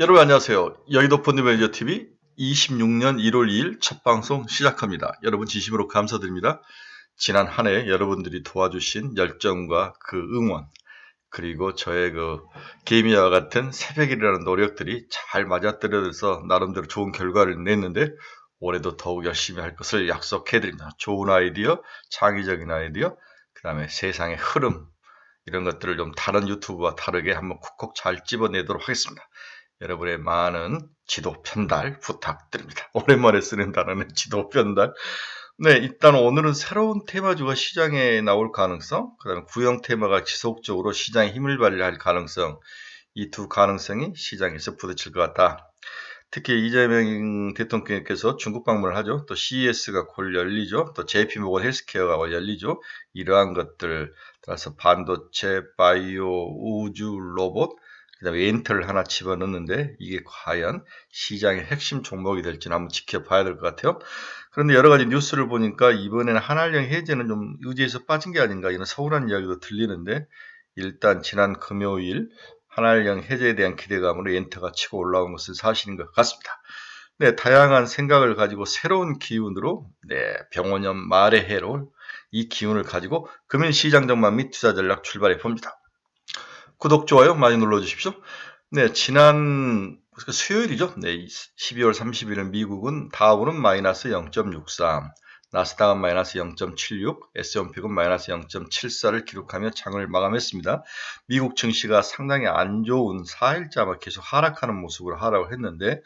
여러분 안녕하세요. 여의도 펀드매니저TV 26년 1월 2일 첫 방송 시작합니다. 여러분 진심으로 감사드립니다. 지난 한 해 여러분들이 도와주신 열정과 그 응원, 그리고 저의 그 개미와 같은 새벽이라는 노력들이 잘 맞아떨어져서 나름대로 좋은 결과를 냈는데, 올해도 더욱 열심히 할 것을 약속해드립니다. 좋은 아이디어, 창의적인 아이디어, 그 다음에 세상의 흐름, 이런 것들을 좀 다른 유튜브와 다르게 한번 콕콕 잘 집어내도록 하겠습니다. 여러분의 많은 지도 편달 부탁드립니다. 오랜만에 쓰는 단어는 지도 편달. 네, 일단 오늘은 새로운 테마주가 시장에 나올 가능성, 그다음에 구형 테마가 지속적으로 시장에 힘을 발휘할 가능성, 이 두 가능성이 시장에서 부딪힐 것 같다. 특히 이재명 대통령께서 중국 방문을 하죠. 또 CES가 곧 열리죠. 또 JP모건 헬스케어가 열리죠. 이러한 것들, 따라서 반도체, 바이오, 우주, 로봇, 그다음에 엔터를 하나 집어넣는데 이게 과연 시장의 핵심 종목이 될지는 한번 지켜봐야 될 것 같아요. 그런데 여러 가지 뉴스를 보니까 이번에는 한알령 해제는 좀 의지에서 빠진 게 아닌가 이런 서운한 이야기도 들리는데, 일단 지난 금요일 한알령 해제에 대한 기대감으로 엔터가 치고 올라온 것은 사실인 것 같습니다. 네, 다양한 생각을 가지고 새로운 기운으로, 병원년 말의 해로 이 기운을 가지고 금일 시장 전망 및 투자 전략 출발해 봅니다. 구독, 좋아요 많이 눌러주십시오. 네, 지난 수요일이죠. 네, 12월 30일은 미국은 다우는 마이너스 0.63, 나스닥은 마이너스 0.76, S&P는 마이너스 0.74를 기록하며 장을 마감했습니다. 미국 증시가 상당히 안 좋은 4일째 아마 계속 하락하는 모습으로 하락을 했는데,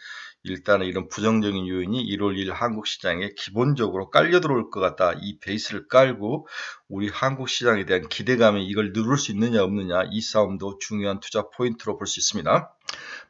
일단은 이런 부정적인 요인이 1월 1일 한국 시장에 기본적으로 깔려 들어올 것 같다. 이 베이스를 깔고 우리 한국 시장에 대한 기대감이 이걸 누를 수 있느냐 없느냐, 이 싸움도 중요한 투자 포인트로 볼 수 있습니다.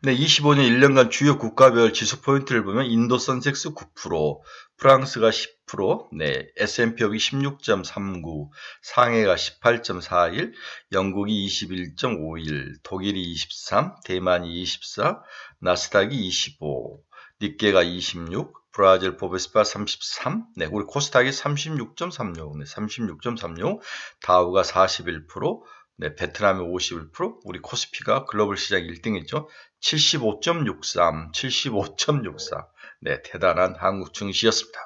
네, 25년 1년간 주요 국가별 지수 포인트를 보면 인도 선섹스 9%, 프랑스가 10%, 네, S&P업이 16.39, 상해가 18.41, 영국이 21.51, 독일이 23, 대만이 24, 나스닥이 25, 닉케가 26, 브라질 보베스파 33, 네, 우리 코스닥이 36.36, 네, 36.36, 다우가 41%, 네, 베트남이 51%, 우리 코스피가 글로벌 시장 1등이죠. 75.63, 75.64. 네, 대단한 한국 증시였습니다.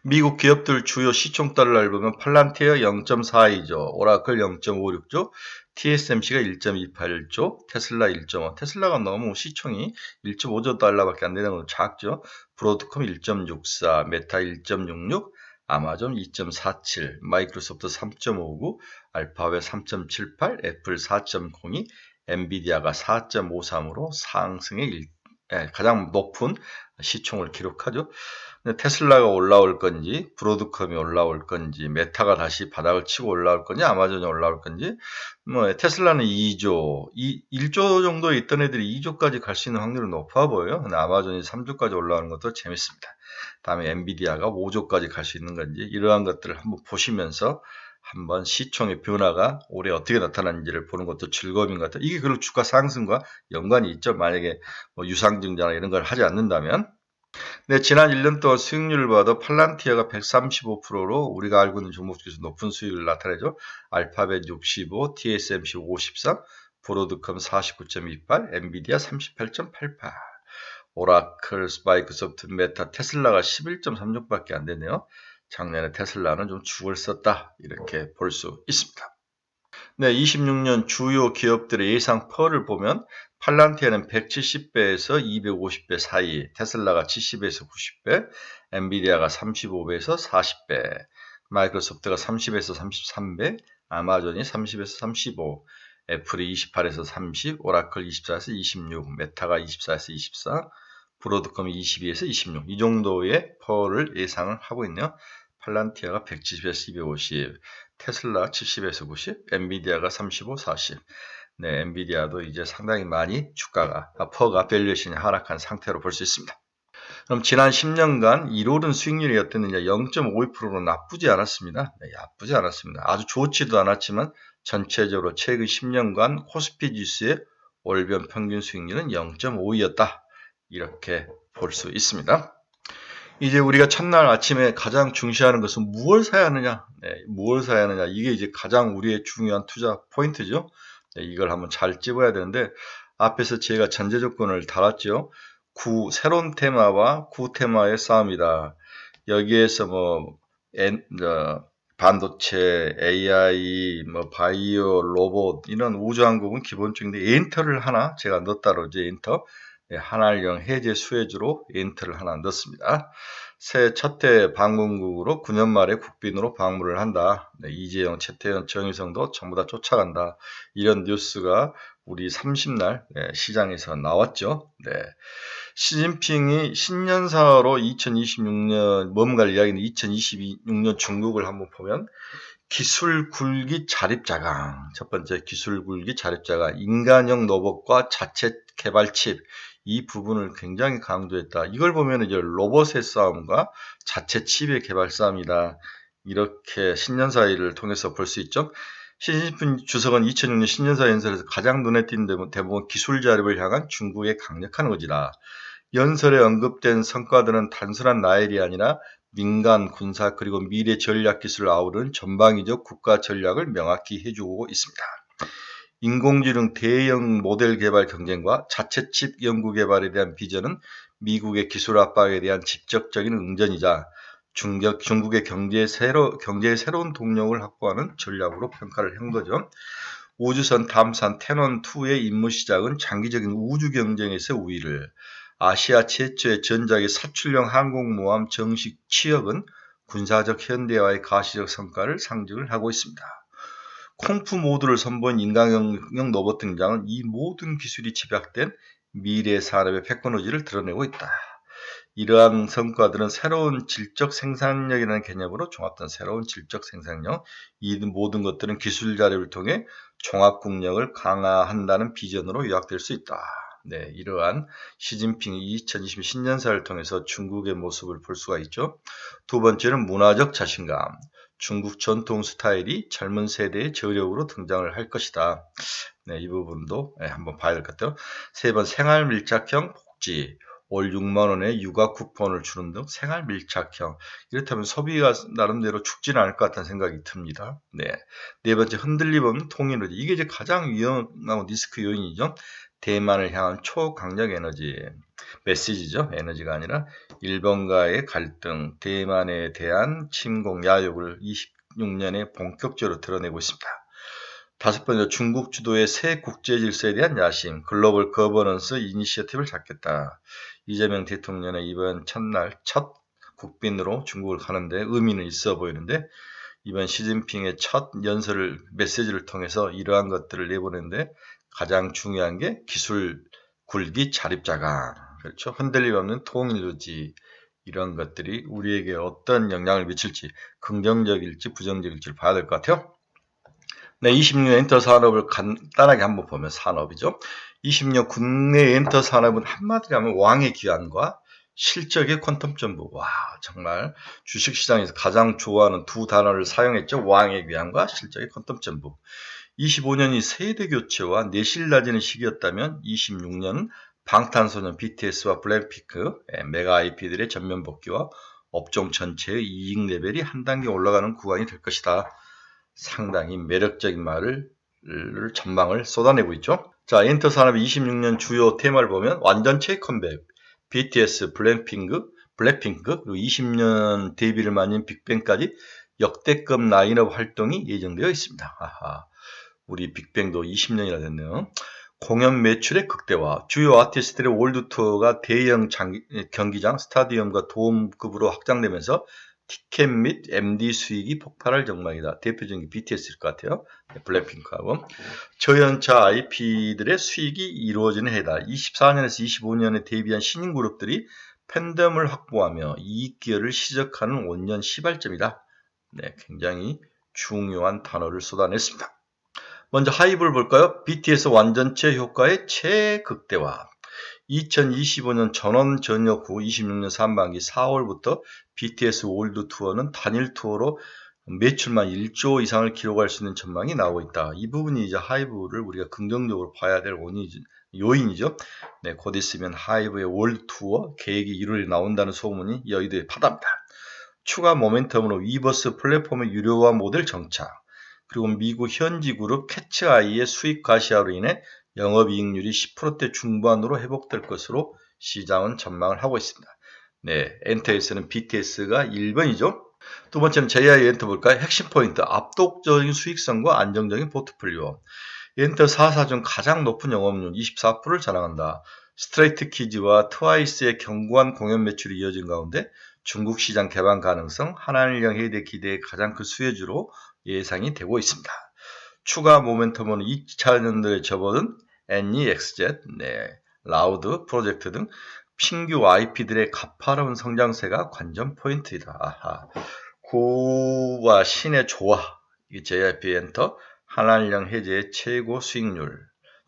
미국 기업들 주요 시총 달러를 보면 팔란티어 0.42조, 오라클 0.56조, TSMC가 1.28조, 테슬라 1.5. 테슬라가 너무 시총이 1.5조 달러밖에 안 되는 건 작죠. 브로드컴 1.64, 메타 1.66, 아마존 2.47, 마이크로소프트 3.59, 알파벳 3.78, 애플 4.02, 엔비디아가 4.53으로 상승의 가장 높은 시총을 기록하죠. 테슬라가 올라올 건지, 브로드컴이 올라올 건지, 메타가 다시 바닥을 치고 올라올 건지, 아마존이 올라올 건지, 테슬라는 2조, 1조 정도에 있던 애들이 2조까지 갈 수 있는 확률은 높아 보여요. 근데 아마존이 3조까지 올라오는 것도 재밌습니다. 다음에 엔비디아가 5조까지 갈 수 있는 건지, 이러한 것들을 한번 보시면서 한번 시총의 변화가 올해 어떻게 나타나는지를 보는 것도 즐거움인 것 같아요. 이게 그리고 주가 상승과 연관이 있죠. 만약에 유상증자나 이런 걸 하지 않는다면. 네, 지난 1년 동안 수익률을 봐도 팔란티어가 135%로 우리가 알고 있는 종목 중에서 높은 수익을 나타내죠. 알파벳 65, TSMC 53, 브로드컴 49.28, 엔비디아 38.88, 오라클, 마이크로소프트, 메타, 테슬라가 11.36밖에 안 되네요. 작년에 테슬라는 좀 죽을 썼다, 이렇게 볼 수 있습니다. 네, 26년 주요 기업들의 예상 펄을 보면 팔란티아는 170배에서 250배 사이, 테슬라가 70에서 90배, 엔비디아가 35배에서 40배, 마이크로소프트가 30에서 33배, 아마존이 30에서 35, 애플이 28에서 30, 오라클 24에서 26, 메타가 24에서 24, 브로드컴이 22에서 26, 이 정도의 펄을 예상을 하고 있네요. 팔란티아가 170에서 250, 테슬라 70에서 90, 엔비디아가 35, 40. 네, 엔비디아도 이제 상당히 많이 주가가, 퍼가 밸류에이션이 하락한 상태로 볼 수 있습니다. 그럼 지난 10년간 1월은 수익률이 어땠느냐? 0.52%로 나쁘지 않았습니다. 네, 나쁘지 않았습니다. 아주 좋지도 않았지만 전체적으로 최근 10년간 코스피 지수의 월변 평균 수익률은 0.52였다. 이렇게 볼 수 있습니다. 이제 우리가 첫날 아침에 가장 중시하는 것은 무엇을 사야 하느냐, 무엇을 사야 하느냐, 이게 이제 가장 우리의 중요한 투자 포인트죠. 이걸 한번 잘 찝어야 되는데, 앞에서 제가 전제 조건을 달았죠. 새로운 테마와 구테마의 싸움이다. 여기에서 반도체, AI, 바이오, 로봇 이런 우주항공은 기본적인데 엔터를 하나 제가 넣었다로 이제 엔터 한알령 해제 수혜주로 엔터를 하나 넣습니다. 새 첫해 방문국으로 9년 말에 국빈으로 방문을 한다. 이재용, 최태현, 정의성도 전부 다 쫓아간다. 이런 뉴스가 우리 30날 시장에서 나왔죠. 시진핑이 신년사로 2026년 뭔가를 이야기는 2026년 중국을 한번 보면 기술 굴기 자립자강, 첫 번째 기술 굴기 자립자강, 인간형 로봇과 자체 개발 칩, 이 부분을 굉장히 강조했다. 이걸 보면 이제 로봇의 싸움과 자체 칩의 개발 싸움이다. 이렇게 신년사를 통해서 볼 수 있죠. 시진핑 주석은 2006년 신년사 연설에서 가장 눈에 띈 대부분 기술 자립을 향한 중국의 강력한 의지다. 연설에 언급된 성과들은 단순한 나열이 아니라 민간, 군사 그리고 미래 전략 기술을 아우르는 전방위적 국가 전략을 명확히 해주고 있습니다. 인공지능 대형 모델 개발 경쟁과 자체 칩 연구 개발에 대한 비전은 미국의 기술 압박에 대한 직접적인 응전이자 중국의 경제의 새로운 동력을 확보하는 전략으로 평가를 한 거죠. 우주선 탐산 태논2의 임무 시작은 장기적인 우주 경쟁에서 우위를, 아시아 최초의 전작의 사출형 항공모함 정식 취역은 군사적 현대화의 가시적 성과를 상징을 하고 있습니다. 콩푸 모드를 선보인 인간형 로봇 등장은 이 모든 기술이 집약된 미래 산업의 패권 의지를 드러내고 있다. 이러한 성과들은 새로운 질적 생산력이라는 개념으로 종합된 새로운 질적 생산력, 이 모든 것들은 기술 자립을 통해 종합국력을 강화한다는 비전으로 요약될 수 있다. 이러한 시진핑이 2020 신년사를 통해서 중국의 모습을 볼 수가 있죠. 두 번째는 문화적 자신감. 중국 전통 스타일이 젊은 세대의 저력으로 등장을 할 것이다. 이 부분도 한번 봐야 될 것 같아요. 세 번, 생활 밀착형 복지. 월 6만원의 육아 쿠폰을 주는 등 생활 밀착형. 이렇다면 소비가 나름대로 죽지는 않을 것 같다는 생각이 듭니다. 네 번째, 흔들림 없는 통일 의지. 이게 이제 가장 위험하고 리스크 요인이죠. 대만을 향한 초강력 에너지. 메시지죠. 에너지가 아니라 일본과의 갈등, 대만에 대한 침공, 야욕을 26년에 본격적으로 드러내고 있습니다. 다섯 번째, 중국 주도의 새 국제 질서에 대한 야심, 글로벌 거버넌스 이니셔티브를 잡겠다. 이재명 대통령의 이번 첫날 첫 국빈으로 중국을 가는데 의미는 있어 보이는데, 이번 시진핑의 첫 메시지를 통해서 이러한 것들을 내보내는데 가장 중요한 게 기술 굴기 자립자강, 그렇죠? 흔들림 없는 통일 의지, 이런 것들이 우리에게 어떤 영향을 미칠지, 긍정적일지 부정적일지 봐야 될 것 같아요. 26년 엔터 산업을 간단하게 한번 보면 산업이죠. 26년 국내 엔터 산업은 한마디로 하면 왕의 귀환과 실적의 퀀텀 점프. 와, 정말 주식시장에서 가장 좋아하는 두 단어를 사용했죠. 왕의 귀환과 실적의 퀀텀 점프. 25년이 세대 교체와 내실 낮은 시기였다면 26년은 방탄소년 BTS와 블랙핑크, 메가 IP들의 전면 복귀와 업종 전체의 이익 레벨이 한 단계 올라가는 구간이 될 것이다. 상당히 매력적인 전망을 쏟아내고 있죠. 자, 엔터 산업의 26년 주요 테마를 보면 완전체 컴백, BTS, 블랙핑크, 그리고 20년 데뷔를 맞은 빅뱅까지 역대급 라인업 활동이 예정되어 있습니다. 우리 빅뱅도 20년이나 됐네요. 공연 매출의 극대화, 주요 아티스트들의 월드 투어가 대형 경기장, 스타디움과 도움급으로 확장되면서 티켓 및 MD 수익이 폭발할 전망이다. 대표적인 게 BTS일 것 같아요. 블랙핑크하고. 저연차 IP들의 수익이 이루어지는 해다. 24년에서 25년에 데뷔한 신인 그룹들이 팬덤을 확보하며 이익 기여를 시작하는 원년 시발점이다. 굉장히 중요한 단어를 쏟아냈습니다. 먼저 하이브를 볼까요? BTS 완전체 효과의 최극대화. 2025년 전원 전역 후 26년 상반기 4월부터 BTS 월드 투어는 단일 투어로 매출만 1조 이상을 기록할 수 있는 전망이 나오고 있다. 이 부분이 이제 하이브를 우리가 긍정적으로 봐야 될 요인이죠. 곧 있으면 하이브의 월드 투어 계획이 1월에 나온다는 소문이 여의도에 파답니다. 추가 모멘텀으로 위버스 플랫폼의 유료화 모델 정착, 그리고 미국 현지 그룹 캐치아이의 수익 가시화로 인해 영업이익률이 10%대 중반으로 회복될 것으로 시장은 전망을 하고 있습니다. 네, 엔터에서는 BTS가 1번이죠. 두 번째는 JI 엔터 볼까요? 핵심 포인트, 압도적인 수익성과 안정적인 포트폴리오. 엔터 4사 중 가장 높은 영업률 24%를 자랑한다. 스트레이트 키즈와 트와이스의 견고한 공연 매출이 이어진 가운데 중국 시장 개방 가능성, 한한일령 해외대 기대의 가장 큰 수혜주로 예상이 되고 있습니다. 추가 모멘텀은 2000년도에 접어든 애니, XZ, 라우드, 프로젝트 등 신규 IP들의 가파로운 성장세가 관전 포인트이다. 아하. 구와 신의 조화, 이 JYP 엔터, 한한일령 해제의 최고 수익률,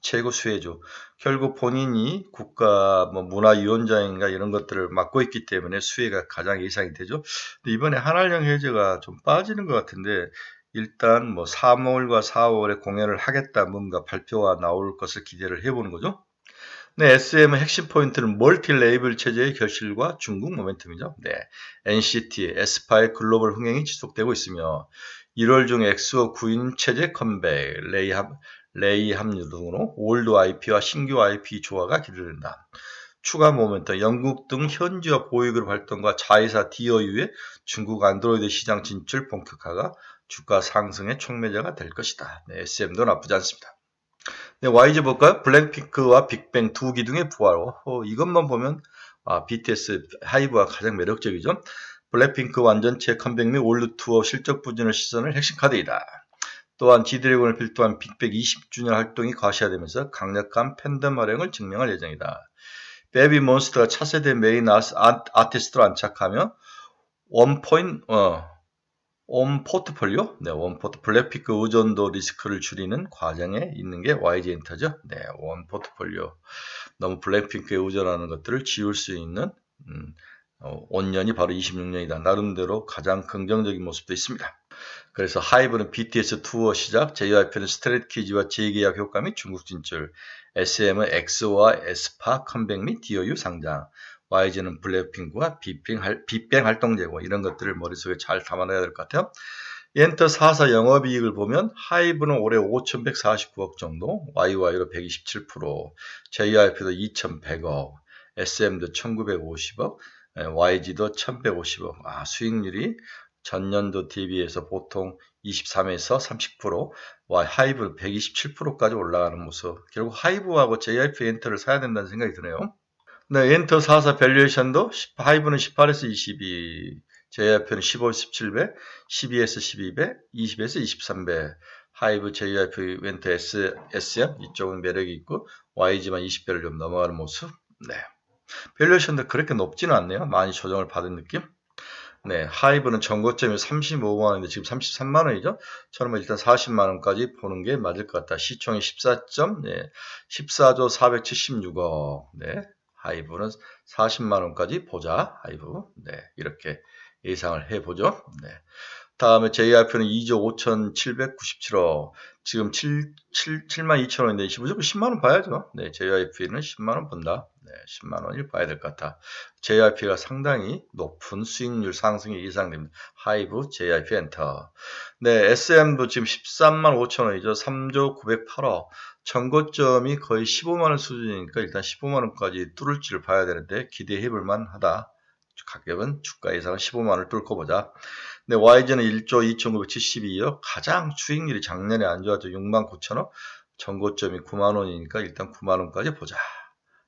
최고 수혜주. 결국 본인이 국가 문화위원장인가 이런 것들을 맡고 있기 때문에 수혜가 가장 예상이 되죠. 근데 이번에 한한일령 해제가 좀 빠지는 것 같은데 일단 3월과 4월에 공연을 하겠다 뭔가 발표가 나올 것을 기대를 해보는 거죠. 네, SM의 핵심 포인트는 멀티 레이블 체제의 결실과 중국 모멘텀이죠. 네, NCT, 에스파의 글로벌 흥행이 지속되고 있으며 1월 중 엑소 구인 체제 컴백, 레이 합류 등으로 올드 IP와 신규 IP 조화가 기대된다. 추가 모멘텀, 영국 등 현지화 보이그룹 활동과 자회사 DOU의 중국 안드로이드 시장 진출 본격화가 주가 상승의 촉매자가 될 것이다. 네, SM도 나쁘지 않습니다. 네, YG 볼까요? 블랙핑크와 빅뱅 두 기둥의 부활. 이것만 보면 BTS 하이브가 가장 매력적이죠. 블랙핑크 완전체 컴백 및 올드 투어 실적 부진을 시선을 핵심 카드이다. 또한 G드래곤을 필두한 빅뱅 20주년 활동이 과시화되면서 강력한 팬덤 활용을 증명할 예정이다. 베이비몬스터가 차세대 메인 아티스트로 안착하며 원 포트폴리오, 블랙핑크 의존도 리스크를 줄이는 과정에 있는 게 YG 엔터죠. 네, 원 포트폴리오. 너무 블랙핑크에 의존하는 것들을 지울 수 있는 원년이 바로 26년이다. 나름대로 가장 긍정적인 모습도 있습니다. 그래서 하이브는 BTS 투어 시작, JYP는 스트레이트 키즈와 재계약 효과 및 중국 진출, SM은 엑소와 에스파 컴백 및 DOU 상장, YG는 블랙핑크와 빅뱅 활동 제고 이런 것들을 머릿속에 잘 담아내야 될 것 같아요. 엔터 4사 영업이익을 보면 하이브는 올해 5,149억 정도, YY로 127%, JYP도 2,100억, SM도 1,950억, YG도 1,150억. 수익률이 전년도 대비해서 보통 23에서 30%, 하이브는 127%까지 올라가는 모습. 결국 하이브하고 JYP 엔터를 사야 된다는 생각이 드네요. 네, 엔터 4사 밸류에이션도 하이브는 18에서 22, JYP는 15에서 17배, 12에서 12배, 20에서 23배. 하이브, JYP, 엔터 SM 이쪽은 매력이 있고 YG만 20배를 좀 넘어가는 모습. 네, 밸류에이션도 그렇게 높지는 않네요. 많이 조정을 받은 느낌. 네, 하이브는 전고점이 35만 원인데 지금 33만 원이죠. 저는 일단 40만 원까지 보는 게 맞을 것 같다. 시총이 14조 476억. 네, 하이브는 40만 원까지 보자. 하이브. 네, 이렇게 예상을 해보죠. 네. 다음에 JYP는 2조 5,797억. 지금 7만 2천 원인데 무조건 10만 원 봐야죠. 네, JYP는 10만 원 본다. 네, 10만 원을 봐야 될 것 같아. JYP가 상당히 높은 수익률 상승이 예상됩니다. 하이브, JYP 엔터. 네, SM도 지금 13만 5천 원이죠. 3조 908억. 전고점이 거의 15만 원 수준이니까 일단 15만 원까지 뚫을지를 봐야 되는데 기대해 볼 만하다. 가격은 주가 예상은 15만 원을 뚫고 보자. 네, YG는 1조 2,972억. 가장 수익률이 작년에 안 좋았죠. 6만 9천억. 전고점이 9만 원이니까 일단 9만 원까지 보자.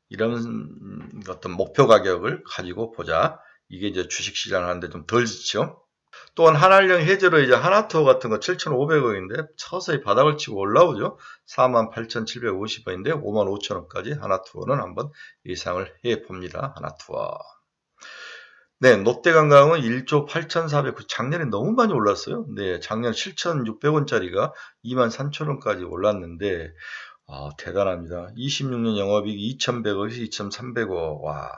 이런 어떤 목표 가격을 가지고 보자. 이게 이제 주식시장을 하는데 좀 덜 지쳐. 또한 한한일령 해제로 이제 하나투어 같은 거 7,500억인데 서서히 바닥을 치고 올라오죠. 48,750원인데 5만 5천원까지 하나투어는 한번 예상을 해 봅니다. 하나투어. 네, 롯데관광은 1조 8,400, 작년에 너무 많이 올랐어요. 네, 작년 7,600원짜리가 23,000원까지 올랐는데, 대단합니다. 26년 영업이익 2,100억에서 2,300억. 와,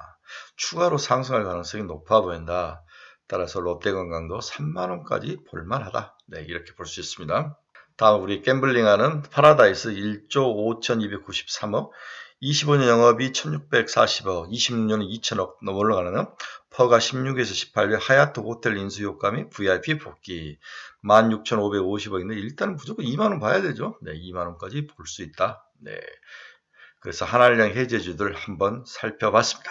추가로 상승할 가능성이 높아 보인다. 따라서 롯데관광도 3만원까지 볼만하다. 네, 이렇게 볼 수 있습니다. 다음 우리 갬블링하는 파라다이스 1조 5,293억, 25년 영업이 1,640억, 26년은 2,000억 넘어 올라가는 퍼가 16에서 18배, 하얏트 호텔 인수 효과 및 VIP 복귀 16,550억인데 일단은 무조건 2만원 봐야 되죠. 네, 2만원까지 볼 수 있다. 네, 그래서 한알령 해제주들 한번 살펴봤습니다.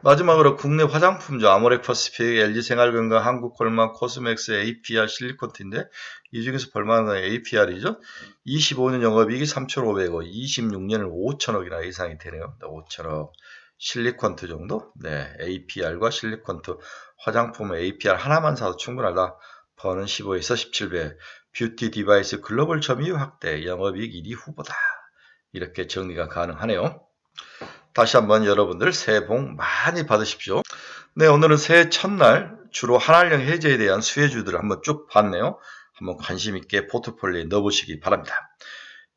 마지막으로 국내 화장품주 아모레퍼시픽, LG생활건강, 한국콜마, 코스맥스, APR, 실리콘트인데 이 중에서 볼만한 건 APR이죠. 25년 영업이익이 3,500억, 26년을 5천억이나 이상이 되네요. 5천억. 실리콘트 정도? 네, APR과 실리콘트 화장품의 APR 하나만 사도 충분하다. 버는 15에서 17배. 뷰티 디바이스 글로벌 점유율 확대, 영업이익 1위 후보다. 이렇게 정리가 가능하네요. 다시 한번 여러분들 새해 복 많이 받으십시오. 네, 오늘은 새해 첫날 주로 한알령 해제에 대한 수혜주들을 한번 쭉 봤네요. 한번 관심 있게 포트폴리오에 넣어보시기 바랍니다.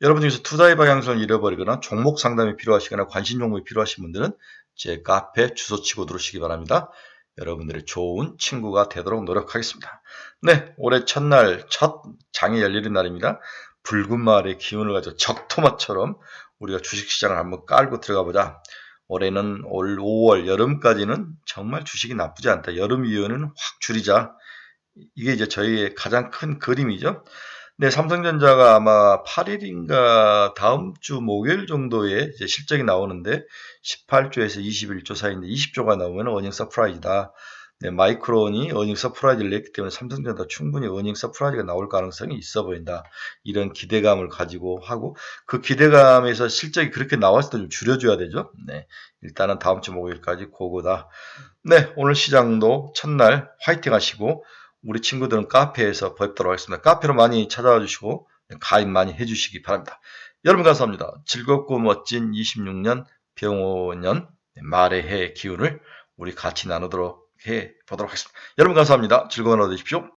여러분 중에서 투자의 방향성을 잃어버리거나 종목 상담이 필요하시거나 관심 종목이 필요하신 분들은 제 카페 주소 치고 들어오시기 바랍니다. 여러분들의 좋은 친구가 되도록 노력하겠습니다. 네, 올해 첫날 첫 장이 열리는 날입니다. 붉은 마을의 기운을 가지고 적토마처럼 우리가 주식시장을 한번 깔고 들어가 보자. 올해는 올 5월 여름까지는 정말 주식이 나쁘지 않다. 여름 이후에는 확 줄이자. 이게 이제 저희의 가장 큰 그림이죠. 네, 삼성전자가 아마 8일인가 다음 주 목요일 정도에 이제 실적이 나오는데 18조에서 21조 사이인데 20조가 나오면 어닝 서프라이즈다. 네, 마이크론이 어닝 서프라이즈를 냈기 때문에 삼성전자 충분히 어닝 서프라이즈가 나올 가능성이 있어 보인다. 이런 기대감을 가지고 하고 그 기대감에서 실적이 그렇게 나왔을 때 좀 줄여줘야 되죠. 네, 일단은 다음 주 목요일까지 그거다. 네, 오늘 시장도 첫날 화이팅 하시고 우리 친구들은 카페에서 뵙도록 하겠습니다. 카페로 많이 찾아와 주시고 가입 많이 해주시기 바랍니다. 여러분 감사합니다. 즐겁고 멋진 26년 병호년 말의 해 기운을 우리 같이 나누도록 해보도록 하겠습니다. 여러분 감사합니다. 즐거운 하루 되십시오.